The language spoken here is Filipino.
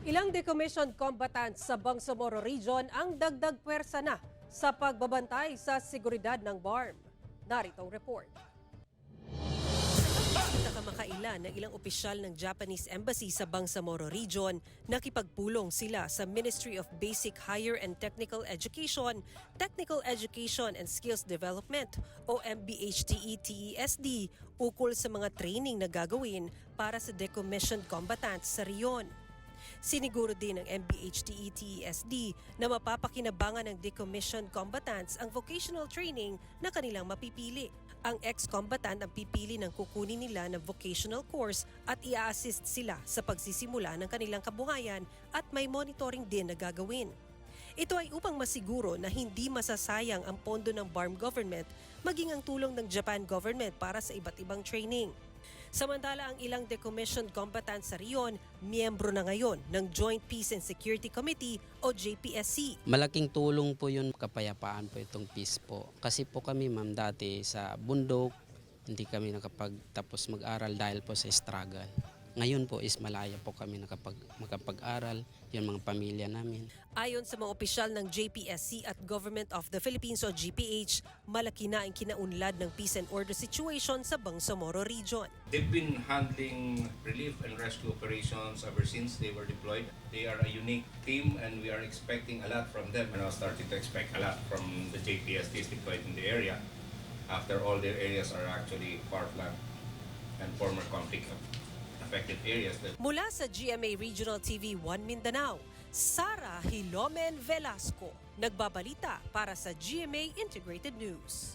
Ilang decommissioned combatants sa Bangsamoro Region ang dagdag puwersa na sa pagbabantay sa seguridad ng BARM. Narito ang report. Kamakailan ng ilang opisyal ng Japanese Embassy sa Bangsamoro Region, nakipagpulong sila sa Ministry of Basic Higher and Technical Education, Technical Education and Skills Development o MBHTE-TESD ukol sa mga training na gagawin para sa decommissioned combatants sa riyon. Siniguro din ng MBHTE-TESD na mapapakinabangan ng decommissioned combatants ang vocational training na kanilang mapipili. Ang ex-combatant ang pipili ng kukunin nila ng vocational course at i-assist sila sa pagsisimula ng kanilang kabuhayan at may monitoring din na gagawin. Ito ay upang masiguro na hindi masasayang ang pondo ng BARM government maging ang tulong ng Japan government para sa iba't ibang training. Samantala, ang ilang decommissioned combatants sa riyon, miyembro na ngayon ng Joint Peace and Security Committee o JPSC. Malaking tulong po yun, kapayapaan po itong peace po. Kasi po kami ma'am dati sa bundok, hindi kami nakapagtapos mag-aral dahil po sa struggle. Ngayon po is malaya po kami makapag-aral, yung mga pamilya namin. Ayon sa mga opisyal ng JPSC at Government of the Philippines o GPH, malaki na ang kinaunlad ng peace and order situation sa Bangsamoro Region. They've been handling relief and rescue operations ever since they were deployed. They are a unique team and we are expecting a lot from them. And I was starting to expect a lot from the JPSCs deployed in the area after all their areas are actually power-plant and former conflict affected areas. Mula sa GMA Regional TV 1 Mindanao, Sara Hilomen Velasco, nagbabalita para sa GMA Integrated News.